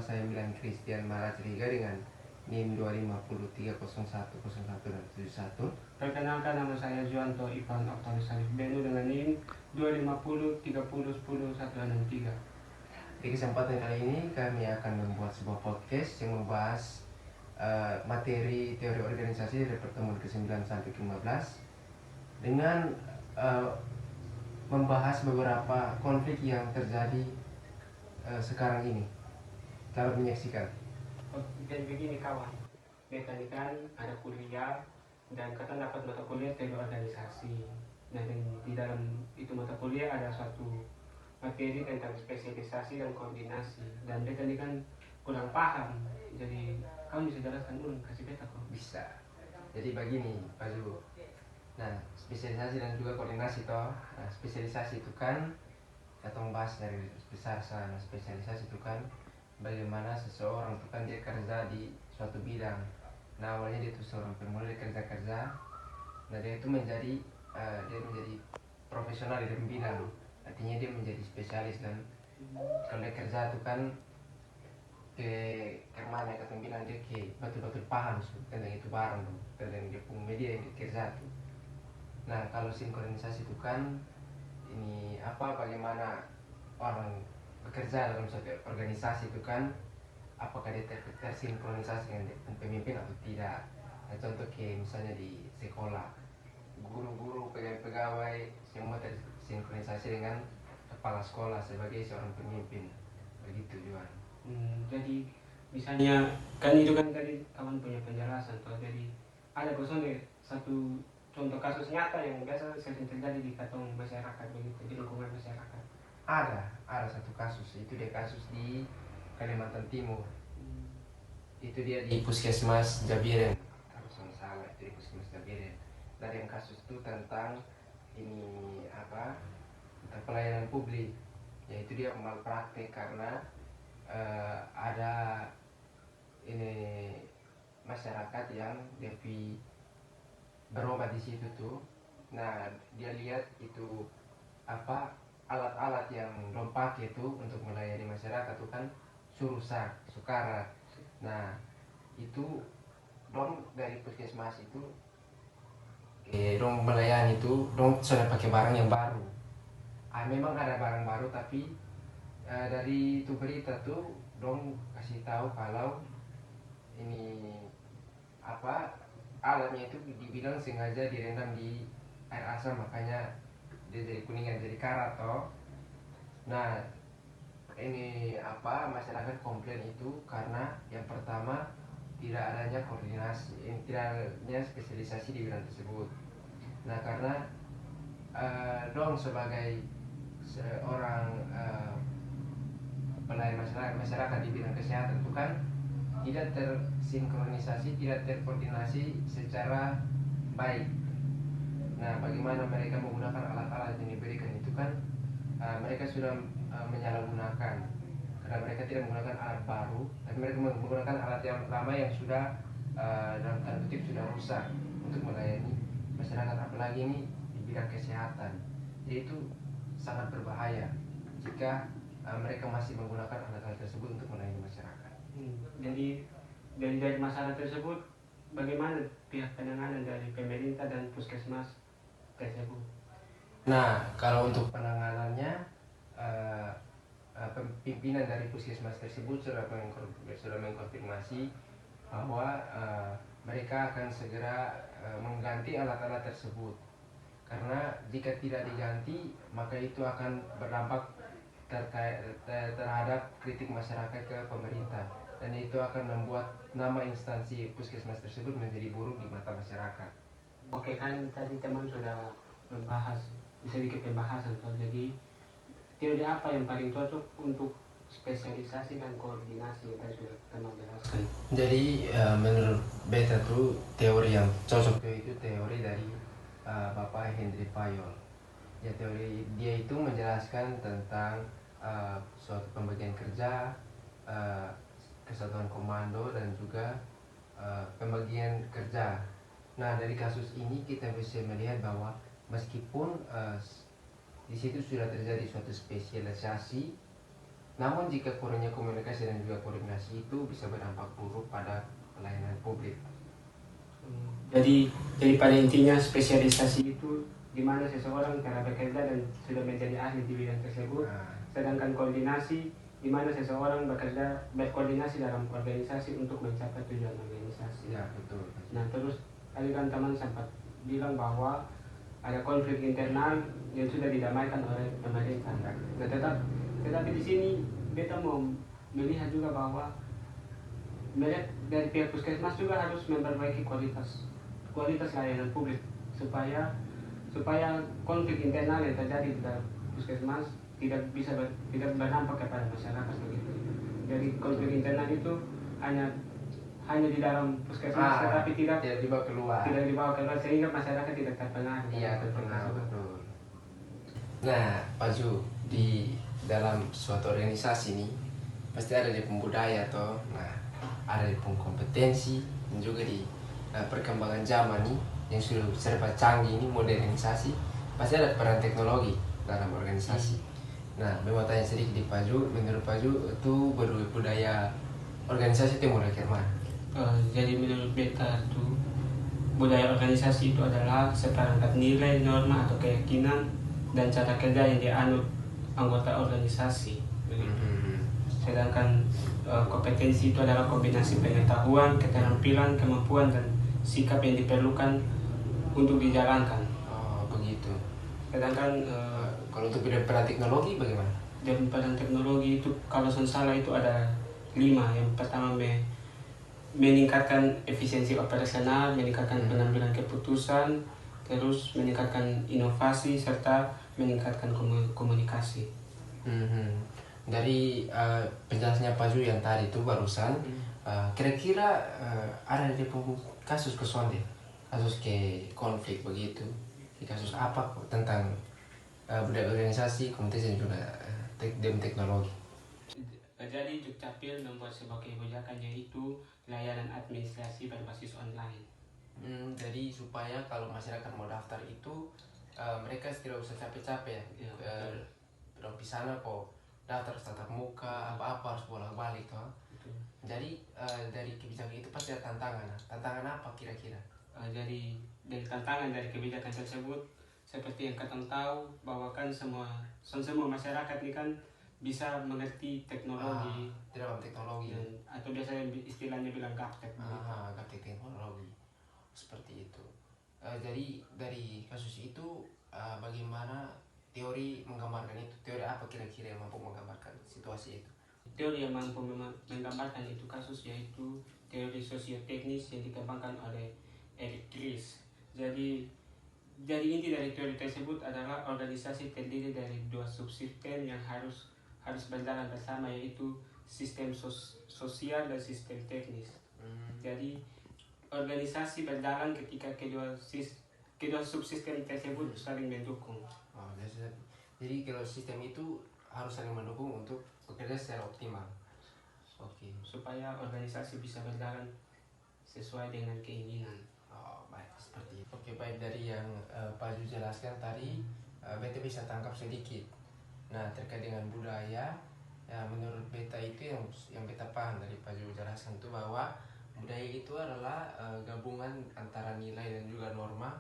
saya Milan Christian Malaceriga dengan NIM 25030101071. Perkenalkan, nama saya Juanto Ivan Octavius Salif Benu dengan NIM 25030101163. Di kesempatan kali ini kami akan membuat sebuah podcast yang membahas materi teori organisasi dari pertemuan ke-9 sampai ke-15 dengan membahas beberapa konflik yang terjadi sekarang ini. Selamat menyaksikan. Jadi begini kawan, beta ini kan ada kuliah dan kata dapat mata kuliah teori organisasi. Nah, di dalam itu mata kuliah ada suatu materi tentang spesialisasi dan koordinasi, dan beta ini kan kurang paham. Jadi kamu bisa jelaskan dulu, kasih beta kok. Bisa. Jadi begini Pak Zu. Nah, spesialisasi dan juga koordinasi toh. Nah, spesialisasi itu kan kita bahas dari besar sana. Spesialisasi itu kan bagaimana seseorang itu kan dia kerja di suatu bidang. Nah, awalnya dia itu seorang pemula, dia kerja. Nah, dia itu menjadi profesional di dalam bidang. Artinya dia menjadi spesialis, dan kalau dia kerja itu kan ke mana kata bilang dia ke betul-betul paham tentang itu barang tuh, tentang dia punya media yang dia kerja tuh. Nah, kalau sinkronisasi itu kan ini bagaimana orang bekerja dalam suatu organisasi itu kan, apakah dia tersinkronisasi dengan pemimpin atau tidak. Nah, contoh kayak misalnya di sekolah, guru-guru, pegawai-pegawai semua tersinkronisasi dengan kepala sekolah sebagai seorang pemimpin, begitu Juan. Jadi misalnya kan itu kan tadi kawan punya penjelasan tuh, jadi ada kosong satu contoh kasus nyata yang biasa sering terjadi di katong masyarakat begitu, di lingkungan masyarakat. Ada satu kasus, itu dia kasus di Kalimantan Timur. Itu dia di Puskesmas Jabiren, kalau saya salah itu di Puskesmas Jabiren. Dari yang kasus itu tentang ini tentang pelayanan publik, yaitu dia malpraktek karena ada ini masyarakat yang lebih berobat di situ tuh. Nah, dia lihat itu alat-alat yang dong pakai itu untuk melayani masyarakat tuh kan rusak, sukarat. Nah, itu dong dari puskesmas itu dong melayani itu dong sudah pakai barang yang baru. Memang ada barang baru, tapi dari itu berita tuh dong kasih tahu kalau ini alatnya itu dibilang sengaja direndam di air asam, makanya dia jadi kuningan, jadi karat toh. Nah, ini masyarakat komplain itu karena yang pertama tidak adanya koordinasi, tidak adanya spesialisasi di bidang tersebut. Nah, karena dong sebagai seorang pelayan masyarakat di bidang kesehatan itu kan tidak tersinkronisasi, tidak terkoordinasi secara baik. Nah, bagaimana mereka menggunakan alat-alat yang diberikan itu kan mereka sudah menyalahgunakan, karena mereka tidak menggunakan alat baru, tapi mereka menggunakan alat yang lama yang sudah dalam tanda kutip sudah rusak untuk melayani masyarakat, apalagi ini di bidang kesehatan. Jadi itu sangat berbahaya jika mereka masih menggunakan alat-alat tersebut untuk melayani masyarakat. Jadi dari masalah tersebut, bagaimana pihak penanganan dari pemerintah dan puskesmas tersebut? Nah, kalau untuk penanganannya, pimpinan dari puskesmas tersebut sudah mengkonfirmasi bahwa mereka akan segera mengganti alat-alat tersebut, karena jika tidak diganti maka itu akan berdampak terhadap kritik masyarakat ke pemerintah, dan itu akan membuat nama instansi puskesmas tersebut menjadi buruk di mata masyarakat. Oke, kan tadi teman sudah membahas sedikit pembahasan tuh. Jadi teori apa yang paling cocok untuk spesialisasi dan koordinasi yang tadi sudah teman jelaskan? Jadi menurut beta tuh teori yang cocok itu teori dari Bapak Hendri Fayol. Ya, teori dia itu menjelaskan tentang suatu pembagian kerja, kesatuan komando, dan juga pembagian kerja. Nah, dari kasus ini kita bisa melihat bahwa meskipun di situ sudah terjadi suatu spesialisasi, Namun jika kurangnya komunikasi dan juga koordinasi itu bisa berdampak buruk pada pelayanan publik. Jadi pada intinya spesialisasi itu di mana seseorang telah bekerja dan sudah menjadi ahli di bidang tersebut, sedangkan koordinasi di mana seseorang berkoordinasi dalam organisasi untuk mencapai tujuan organisasi. Ya, betul. Nah, terus tadi kan teman sempat bilang bahwa ada konflik internal yang sudah didamaikan oleh pemerintah. Nah, tetapi di sini beta mau melihat juga bahwa melihat dari pihak puskesmas juga harus memperbaiki kualitas layanan publik supaya konflik internal yang terjadi di dalam puskesmas tidak berdampak kepada masyarakat begitu. Jadi konflik internal itu hanya di dalam puskesmas tetapi tidak dibawa keluar sehingga masyarakat tidak terpengaruh. Iya, terpengaruh, betul. Nah, Pak Ju, di dalam suatu organisasi ini pasti ada di pembudaya toh. Nah, ada di kompetensi dan juga di perkembangan zaman nih yang sudah serba canggih ini, modernisasi, pasti ada peran teknologi dalam organisasi. Nah, mau tanya sedikit di Pak Ju, menurut Pak Ju itu budaya organisasi itu mulai dari mana? Jadi menurut beta itu budaya organisasi itu adalah seperangkat nilai, norma atau keyakinan dan cara kerja yang dianut anggota organisasi. Sedangkan kompetensi itu adalah kombinasi pengetahuan, keterampilan, kemampuan dan sikap yang diperlukan untuk dijalankan. Oh, begitu. Sedangkan kalau untuk peran teknologi bagaimana? Dan peran teknologi itu kalau salah itu ada 5. Yang pertama meningkatkan efisiensi operasional, meningkatkan pengambilan keputusan, terus meningkatkan inovasi serta meningkatkan komunikasi. Dari penjelasannya Pak Ju yang tadi itu barusan, kira-kira ada di kasus kesuan deh, kasus ke konflik begitu, di kasus apa tentang budaya organisasi, kompetensi dan juga teknologi. Jadi Dukcapil membuat sebuah kebijakan yaitu layanan administrasi berbasis online. Jadi supaya kalau masyarakat mau daftar itu mereka tidak usah capek-capek ya. Dong di sana kok daftar tatap muka apa-apa harus bolak-balik toh. Jadi dari kebijakan itu pasti ada tantangan. Tantangan apa kira-kira? Jadi dari tantangan dari kebijakan tersebut seperti yang kita tahu bahwa kan semua masyarakat ini kan bisa mengerti teknologi, dalam teknologi atau biasanya istilahnya bilang gaptek. Gaptek teknologi seperti itu. Jadi dari kasus itu bagaimana teori menggambarkan itu? Teori apa kira-kira yang mampu menggambarkan situasi itu? Teori yang mampu menggambarkan itu kasus yaitu teori sosioteknis yang dikembangkan oleh Eric Ries. Jadi inti dari teori tersebut adalah organisasi terdiri dari 2 subsistem yang harus berjalan bersama, yaitu sistem sosial dan sistem teknis. Jadi organisasi berjalan ketika kedua subsistem tersebut saling mendukung. Jadi kalau sistem itu harus saling mendukung untuk bekerja secara optimal. Oke. Supaya organisasi bisa berjalan sesuai dengan keinginan. Baik, seperti itu. Oke, baik, dari yang Pak Ju jelaskan tadi, beta bisa tangkap sedikit. Nah, terkait dengan budaya, ya menurut beta itu yang beta paham dari Pak Ju jelaskan itu bahwa budaya itu adalah gabungan antara nilai dan juga norma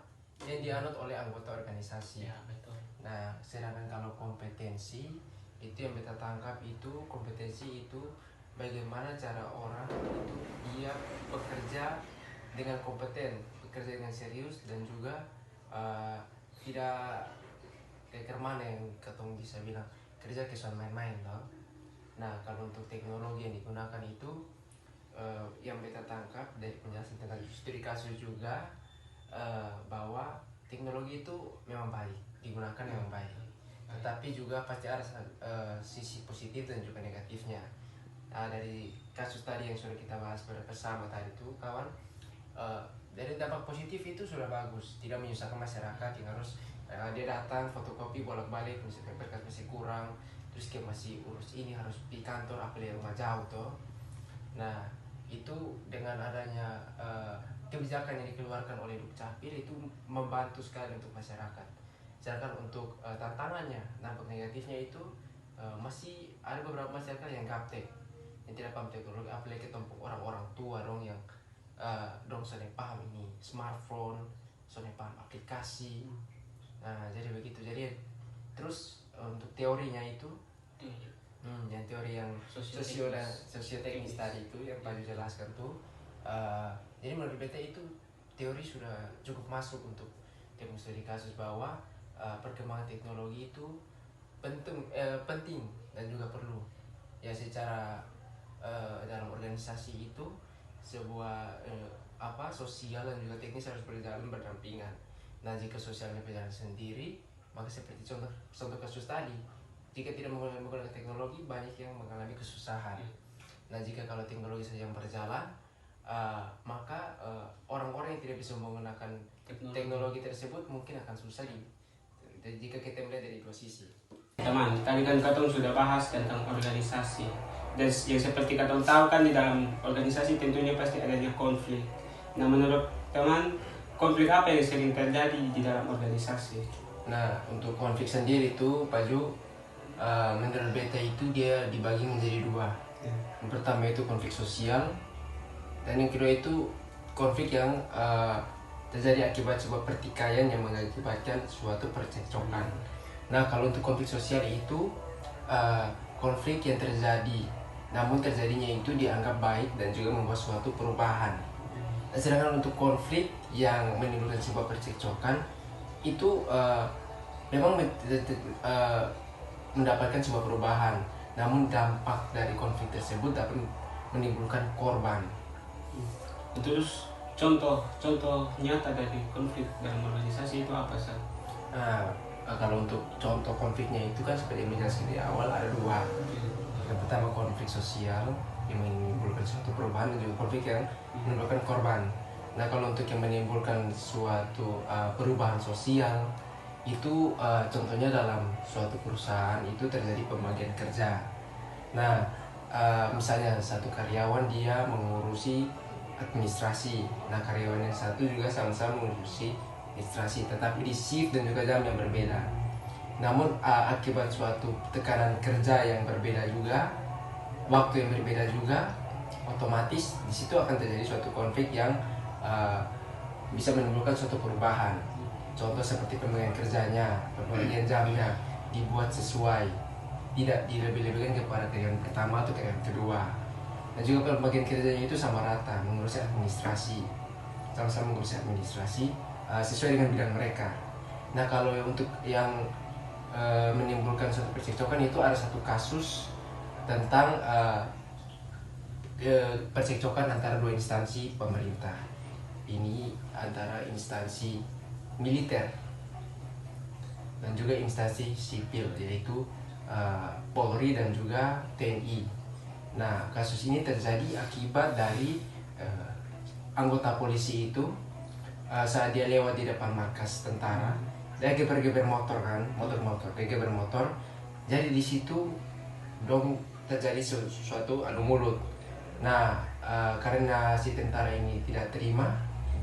yang dianut oleh anggota organisasi. Ya, betul. Nah, sedangkan kalau kompetensi itu yang beta tangkap itu kompetensi itu bagaimana cara orang itu dia bekerja dengan kompeten, bekerja dengan serius dan juga tidak kayak mana yang ketemu bisa bilang kerja kesuan main-main loh. Nah, kalau untuk teknologi yang digunakan itu yang beta tangkap dari penjelasan tentang studi kasus juga bahwa teknologi itu memang baik, digunakan memang baik, tetapi juga pasti ada sisi positif dan juga negatifnya. Dari kasus tadi yang sudah kita bahas bersama tadi itu kawan, dari dampak positif itu sudah bagus, tidak menyusahkan masyarakat yang harus dia datang fotokopi bolak-balik, misalnya berkas masih kurang, terus kayak masih urus ini harus di kantor apalagi rumah jauh tuh. Nah, itu dengan adanya kebijakan yang dikeluarkan oleh Dukcapil itu membantu sekali untuk masyarakat. Sedangkan untuk tantangannya, dampak negatifnya itu masih ada beberapa masyarakat yang gaptek, yang tidak paham teknologi, apalagi tempat orang-orang tua dong yang dong sudah paham ini smartphone, sudah paham aplikasi. Nah jadi begitu. Jadi terus untuk teorinya itu yang teori yang sosio dan sosioteknis tadi itu yang Pak Ju jelaskan tuh, jadi menurut beta itu teori sudah cukup masuk untuk studi kasus bahwa perkembangan teknologi itu penting dan juga perlu ya secara dalam organisasi itu sebuah sosial dan juga teknis harus berjalan berdampingan. Nah jika sosialnya berjalan sendiri, maka seperti contoh kasus tadi, jika tidak menggunakan teknologi banyak yang mengalami kesusahan. Nah jika kalau teknologi saja yang berjalan, maka orang-orang yang tidak bisa menggunakan teknologi tersebut mungkin akan susah jika kita melihat dari dua sisi. Teman, tadi kan Katong sudah bahas tentang organisasi. Dan yang seperti Katong tahu kan di dalam organisasi tentunya pasti adanya konflik. Nah menurut teman, konflik apa yang sering terjadi di dalam organisasi? Nah untuk konflik sendiri itu Pak Ju, menurut beta itu dia dibagi menjadi dua. Yang pertama itu konflik sosial, dan yang kedua itu konflik yang terjadi akibat sebuah pertikaian yang mengakibatkan suatu percekcokan. Nah kalau untuk konflik sosial itu konflik yang terjadi, namun terjadinya itu dianggap baik dan juga membuat suatu perubahan. Sedangkan untuk konflik yang menimbulkan sebuah percekcokan itu memang mendapatkan sebuah perubahan, namun dampak dari konflik tersebut dapat menimbulkan korban. Terus contoh nyata dari konflik dalam organisasi itu apa sih? Kalau untuk contoh konfliknya itu kan seperti yang dijelaskan di awal ada dua. Yang pertama konflik sosial yang menimbulkan suatu perubahan, dan juga konflik yang menimbulkan korban. Nah kalau untuk yang menimbulkan suatu perubahan sosial itu contohnya dalam suatu perusahaan itu terjadi pembagian kerja. Nah misalnya satu karyawan dia mengurusi administrasi, nah karyawan yang satu juga sama-sama mengurusi administrasi, tetapi di shift dan juga jam yang berbeda. Namun akibat suatu tekanan kerja yang berbeda juga, waktu yang berbeda juga, otomatis di situ akan terjadi suatu konflik yang bisa menimbulkan suatu perubahan. Contoh seperti pembagian kerjanya, pembagian jamnya dibuat sesuai, tidak dilebih-lebihkan kepada karyawan pertama atau karyawan kedua. Dan juga pembagian kerjanya itu sama rata, mengurusi administrasi, sama-sama mengurusi administrasi sesuai dengan bidang mereka. Nah kalau untuk yang menimbulkan suatu percekcokan itu ada satu kasus tentang percekcokan antara dua instansi pemerintah. Ini antara instansi militer dan juga instansi sipil, yaitu Polri dan juga TNI. Nah kasus ini terjadi akibat dari anggota polisi itu saat dia lewat di depan markas tentara, dia geber-geber motor kan, dia geber motor. Jadi di situ dong terjadi sesuatu adu mulut. Nah karena si tentara ini tidak terima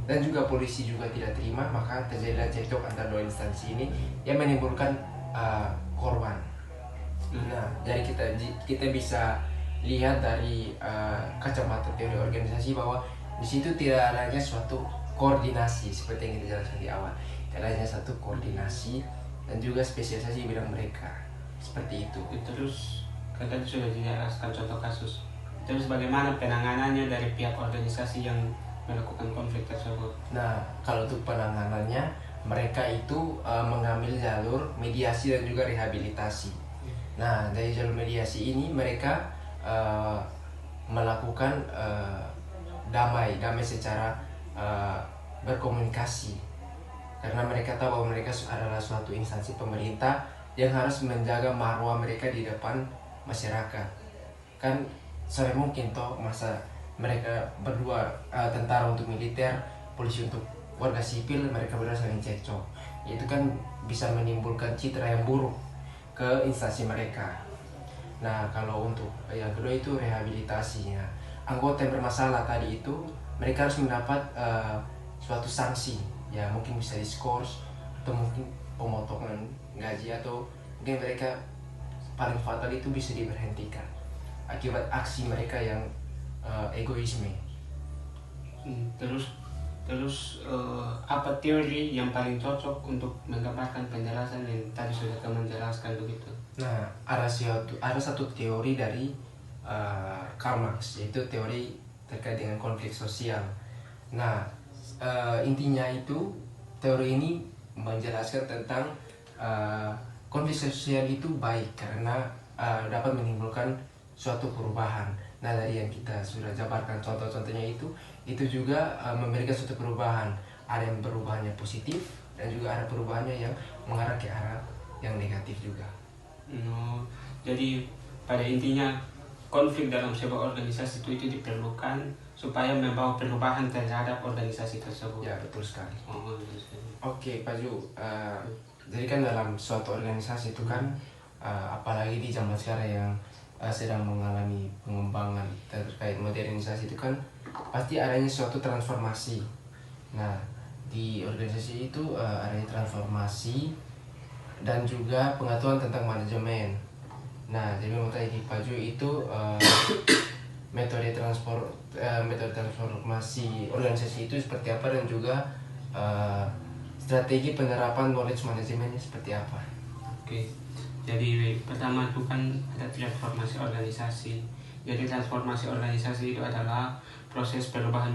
dan juga polisi juga tidak terima, maka terjadilah cekcok antara dua instansi ini yang menimbulkan korban. Nah jadi kita bisa lihat dari kacamata teori organisasi bahwa di situ tidak adanya suatu koordinasi seperti yang kita jelaskan di awal. Adanya satu koordinasi dan juga spesialisasi bidang mereka. Seperti itu. Terus kan tadi sudah dijelaskan contoh kasus. Terus bagaimana penanganannya dari pihak organisasi yang melakukan konflik tersebut? Nah, kalau untuk penanganannya, mereka itu mengambil jalur mediasi dan juga rehabilitasi. Nah, dari jalur mediasi ini mereka melakukan damai secara berkomunikasi, karena mereka tahu bahwa mereka adalah suatu instansi pemerintah yang harus menjaga marwah mereka di depan masyarakat. Kan sampai mungkin toh masa mereka berdua tentara untuk militer, polisi untuk warga sipil, mereka berdua saling cekcok, itu kan bisa menimbulkan citra yang buruk ke instansi mereka. Nah kalau untuk yang kedua itu rehabilitasinya, anggota yang bermasalah tadi itu mereka harus mendapat suatu sanksi, ya mungkin bisa diskors atau mungkin pemotongan gaji, atau mungkin mereka paling fatal itu bisa diberhentikan akibat aksi mereka yang egoisme. Apa teori yang paling cocok untuk menggambarkan penjelasan yang tadi sudah kamu jelaskan begitu? Nah, ada satu teori dari Karl Marx, yaitu teori terkait dengan konflik sosial. Nah, intinya itu teori ini menjelaskan tentang konflik sosial itu baik karena dapat menimbulkan suatu perubahan. Nah, dari yang kita sudah jabarkan contoh-contohnya itu juga memberikan suatu perubahan. Ada yang perubahannya positif dan juga ada perubahannya yang mengarah ke arah yang negatif juga. Jadi pada intinya konflik dalam sebuah organisasi itu diperlukan supaya membawa perubahan terhadap organisasi tersebut. Ya, betul sekali. Betul sekali. Oke, Pak Ju. Jadi kan dalam suatu organisasi itu kan, apalagi di zaman sekarang yang sedang mengalami pengembangan terkait modernisasi itu kan pasti adanya suatu transformasi. Nah, di organisasi itu adanya transformasi dan juga pengetahuan tentang manajemen. Nah, jadi mau tanya di Pak Ju itu metode transformasi organisasi itu seperti apa dan juga strategi penerapan knowledge manajemennya seperti apa? Oke. Jadi pertama itu kan ada transformasi organisasi. Jadi transformasi organisasi itu adalah proses perubahan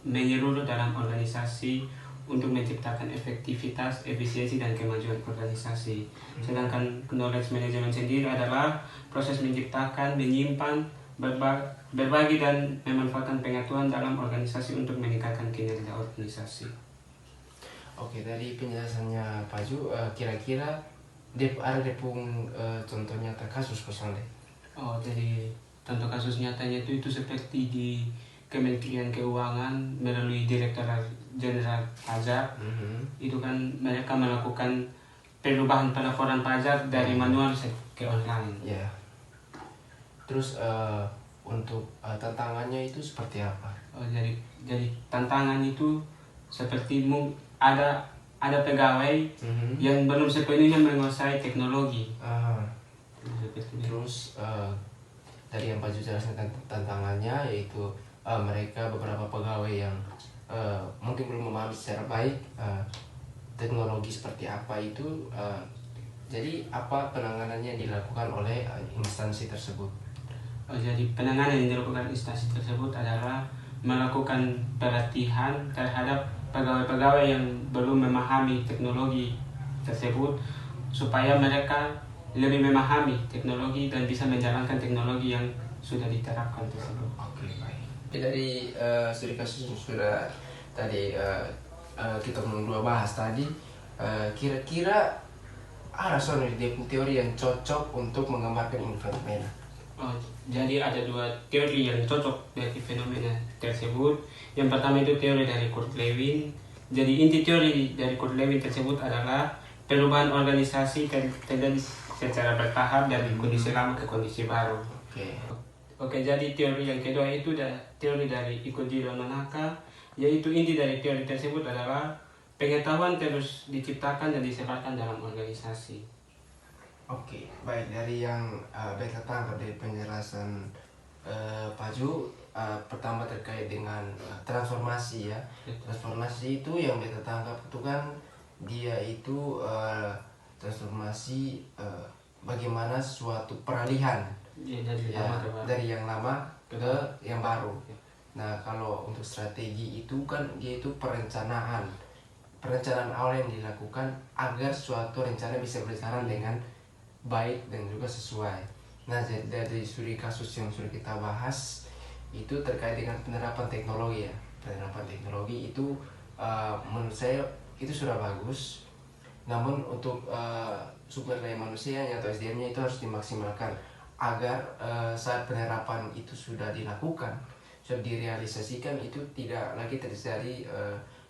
menyeluruh dalam organisasi untuk menciptakan efektivitas, efisiensi, dan kemajuan organisasi. Sedangkan knowledge management sendiri adalah proses menciptakan, menyimpan, berbagi, dan memanfaatkan pengetahuan dalam organisasi untuk meningkatkan kinerja organisasi. Oke, dari penjelasannya Pak Ju, kira-kira ada contoh nyata kasus kosong deh. Jadi contoh kasus nyatanya itu seperti di Kementerian Keuangan melalui Direktorat Jenderal Pajak. Itu kan mereka melakukan perubahan pelaporan pajak dari manual ke online. Ya. Terus untuk tantangannya itu seperti apa? Jadi tantangan itu seperti ada pegawai yang belum sepenuhnya menguasai teknologi. Terus dari yang Pak Ju jelaskan tantangannya yaitu mereka beberapa pegawai yang mungkin belum memahami secara baik teknologi seperti apa itu. Jadi apa penanganannya yang dilakukan oleh instansi tersebut? Jadi penanganan yang dilakukan instansi tersebut adalah melakukan pelatihan terhadap pegawai-pegawai yang belum memahami teknologi tersebut supaya mereka lebih memahami teknologi dan bisa menjalankan teknologi yang sudah diterapkan tersebut. Oke, baik. Dari studi kasus yang sudah tadi kita berdua bahas tadi, kira-kira ada soal teori yang cocok untuk menggambarkan ini fenomena. Jadi ada dua teori yang cocok dari fenomena tersebut. Yang pertama itu teori dari Kurt Lewin. Jadi inti teori dari Kurt Lewin tersebut adalah perubahan organisasi terjadi secara bertahap dari kondisi lama ke kondisi baru. Oke, jadi teori yang kedua itu teori dari Ikojiro Nonaka, yaitu inti dari teori tersebut adalah pengetahuan terus diciptakan dan disebarkan dalam organisasi. Oke, baik. Dari yang beta tangkap dari penjelasan Pak Ju, pertama terkait dengan transformasi ya. Transformasi itu yang beta tangkap itu kan dia itu transformasi bagaimana suatu peralihan dari yang lama ke yang baru. Nah, kalau untuk strategi itu kan dia itu perencanaan awal yang dilakukan agar suatu rencana bisa berjalan dengan baik dan juga sesuai. Nah, dari studi kasus yang sudah kita bahas itu terkait dengan penerapan teknologi ya. Penerapan teknologi itu menurut saya itu sudah bagus. Namun untuk sumber daya manusianya atau SDM-nya itu harus dimaksimalkan agar saat penerapan itu sudah dilakukan, sudah direalisasikan, itu tidak lagi terjadi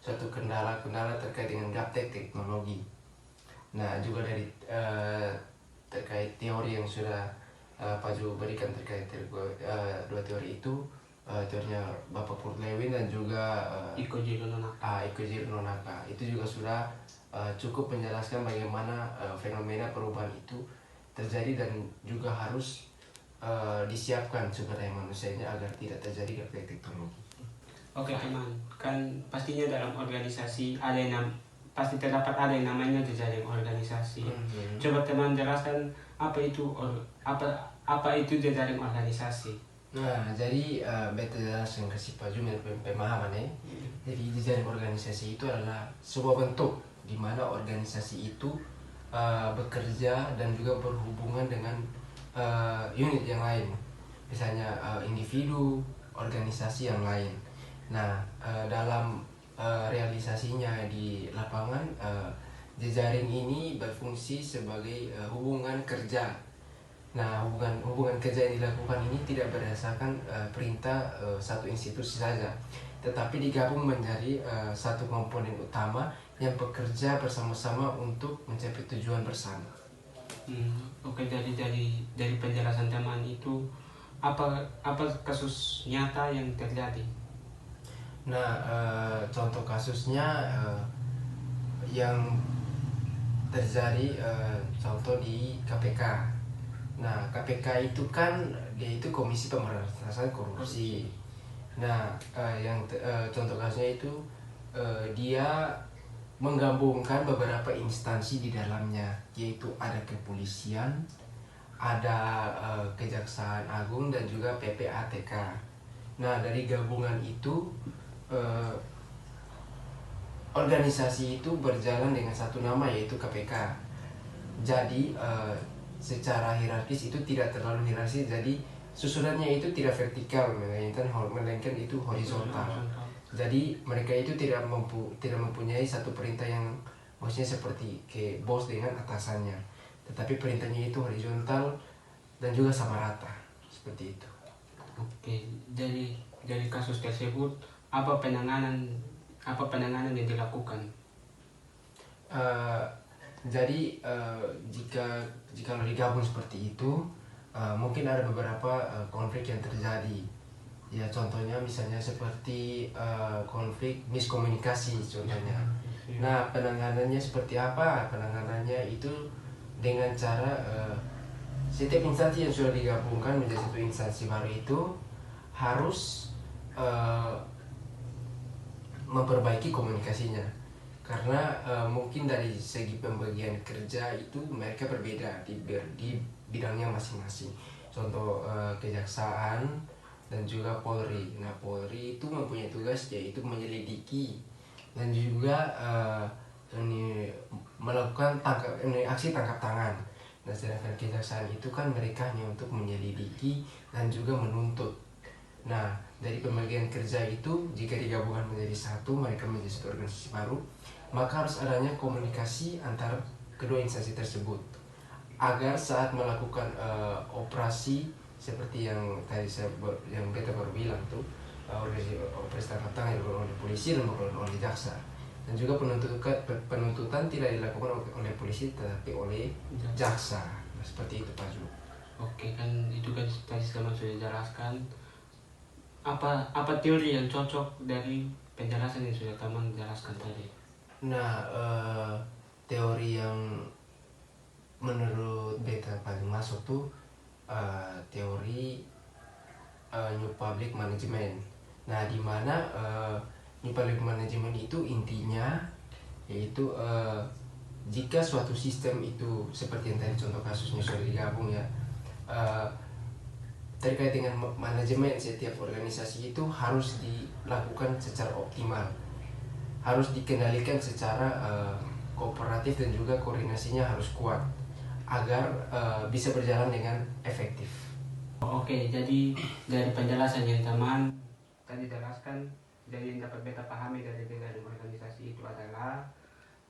suatu kendala-kendala terkait dengan gaptek teknologi. Nah, juga dari terkait teori yang sudah Pak Ju berikan terkait dua teori itu, teorinya Bapak Kurt Lewin dan juga Ikojiro Nonaka itu juga sudah cukup menjelaskan bagaimana fenomena perubahan itu terjadi dan juga harus disiapkan sumber daya manusianya agar tidak terjadi efek teknologi. Oke teman, kan pastinya dalam organisasi pasti terdapat ada yang namanya jejaring organisasi. Coba teman jelaskan apa itu jejaring organisasi. Nah, jadi beta jelaskan kasih Pak pemahaman ya. Jadi jejaring organisasi itu adalah sebuah bentuk di mana organisasi itu bekerja dan juga berhubungan dengan unit yang lain, misalnya individu, organisasi yang lain. Nah, dalam realisasinya di lapangan, jejaring ini berfungsi sebagai hubungan kerja. Nah, hubungan kerja yang dilakukan ini tidak berdasarkan perintah satu institusi saja, tetapi digabung menjadi satu komponen utama yang bekerja bersama-sama untuk mencapai tujuan bersama. Oke, jadi dari penjelasan teman itu apa kasus nyata yang terjadi? Nah, contoh kasusnya yang terjadi contoh di KPK. Nah, KPK itu kan dia itu Komisi Pemberantasan Korupsi. Nah, contoh kasusnya itu dia menggabungkan beberapa instansi di dalamnya, yaitu ada kepolisian, ada Kejaksaan Agung dan juga PPATK. Nah, dari gabungan itu organisasi itu berjalan dengan satu nama, yaitu KPK. Jadi secara hierarkis itu tidak terlalu hierarkis, jadi susunannya itu tidak vertikal, melainkan itu horizontal. Jadi mereka itu tidak mempunyai satu perintah yang maksudnya seperti ke bos dengan atasannya, tetapi perintahnya itu horizontal dan juga sama rata, seperti itu. Oke, dari kasus tersebut apa penanganan yang dilakukan? Jadi jika digabung seperti itu, mungkin ada beberapa konflik yang terjadi. Ya, contohnya misalnya seperti konflik miskomunikasi contohnya. Nah, penanganannya seperti apa? Penanganannya itu dengan cara setiap instansi yang sudah digabungkan menjadi satu instansi baru itu harus memperbaiki komunikasinya. Karena mungkin dari segi pembagian kerja itu mereka berbeda di bidangnya masing-masing. Contoh kejaksaan dan juga Polri. Nah, Polri itu mempunyai tugas yaitu menyelidiki dan juga melakukan aksi tangkap tangan. Nah, sedangkan kejaksaan itu kan mereka hanya untuk menyelidiki dan juga menuntut. Nah, dari pembagian kerja itu jika digabungkan menjadi satu, mereka menjadi satu organisasi baru, maka harus adanya komunikasi antara kedua instansi tersebut agar saat melakukan operasi seperti yang tadi yang beta baru bilang tuh, operasi tangkap tangan yang dilakukan oleh polisi dan oleh jaksa, dan juga penuntutan tidak dilakukan oleh polisi tetapi oleh jaksa. Nah, seperti itu Pak Ju. Oke, kan itu kan tadi teman sudah jelaskan apa teori yang cocok dari penjelasan yang sudah teman jelaskan tadi. Nah, teori yang menurut beta paling masuk tuh teori New Public Management. Nah, di mana New Public Management itu intinya yaitu jika suatu sistem itu seperti yang tadi contoh kasusnya sudah digabung ya, terkait dengan manajemen setiap organisasi itu harus dilakukan secara optimal, harus dikendalikan secara kooperatif dan juga koordinasinya harus kuat agar bisa berjalan dengan efektif. Oke, jadi dari penjelasan yang teman tadi jelaskan, jadi yang dapat beta pahami dari jejaring organisasi itu adalah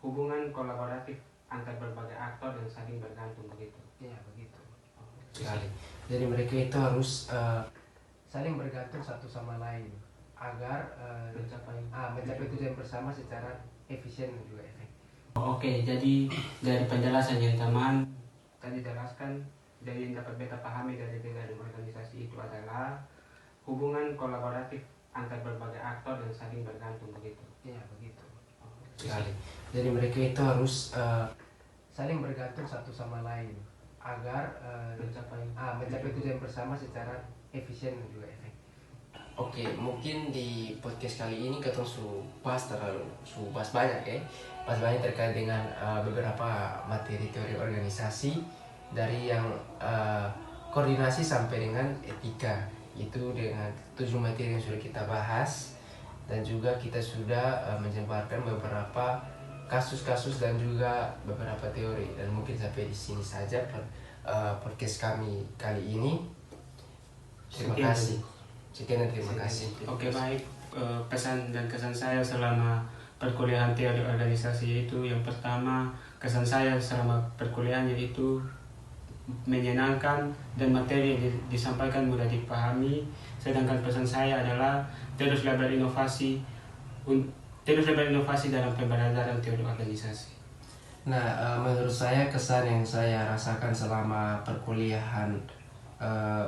hubungan kolaboratif antar berbagai aktor yang saling bergantung, begitu? Iya, begitu. Sekali. Jadi mereka itu harus saling bergantung satu sama lain agar mencapai tujuan bersama secara efisien dan juga efektif. Oke, jadi dari penjelasan yang teman tadi jelaskan, jadi yang dapat beta pahami dari jejaring organisasi itu adalah hubungan kolaboratif antar berbagai aktor yang saling bergantung, begitu? Iya, begitu. Sekali. Jadi mereka itu harus saling bergantung satu sama lain agar mencapai tujuan bersama secara efisien dan juga efektif. Oke, mungkin di podcast kali ini kita bahas banyak ya, bahas banyak terkait dengan beberapa materi teori organisasi dari yang koordinasi sampai dengan etika, itu dengan 7 materi yang sudah kita bahas, dan juga kita sudah menjabarkan beberapa kasus-kasus dan juga beberapa teori. Dan mungkin sampai di sini saja podcast kami kali ini. Terima kasih. Sekian dan terima kasih. Oke, baik. Pesan dan kesan saya selama perkuliahan teori organisasi itu, yang pertama, kesan saya selama perkuliahan yaitu menyenangkan dan materi yang disampaikan mudah dipahami. Sedangkan pesan saya adalah teruslah berinovasi dalam pembelajaran teori organisasi. Nah, menurut saya kesan yang saya rasakan selama perkuliahan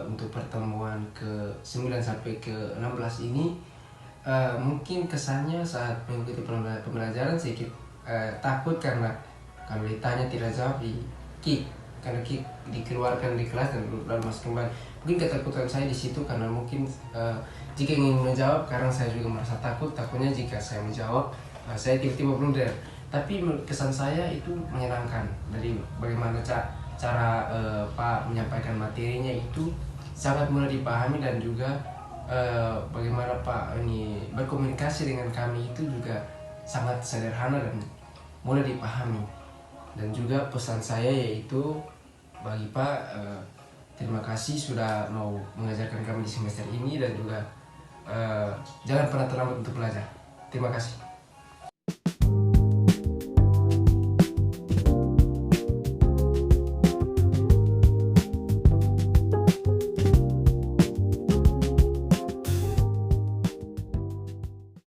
untuk pertemuan ke-9 sampai ke-16 ini, mungkin kesannya saat mengikuti pembelajaran sedikit takut, karena kalau ditanya tidak jawab di kick, karena kick dikeluarkan di kelas dan lalu masuk kembali. Mungkin ketakutan saya di situ, karena mungkin jika ingin menjawab, karena saya juga merasa takutnya jika saya menjawab saya tiba-tiba blunder. Tapi kesan saya itu menyenangkan, dari bagaimana cara Pak menyampaikan materinya itu sangat mudah dipahami, dan juga bagaimana Pak ini berkomunikasi dengan kami itu juga sangat sederhana dan mudah dipahami. Dan juga pesan saya yaitu bagi Pak, terima kasih sudah mau mengajarkan kami di semester ini, dan juga jangan pernah terlambat untuk belajar. Terima kasih.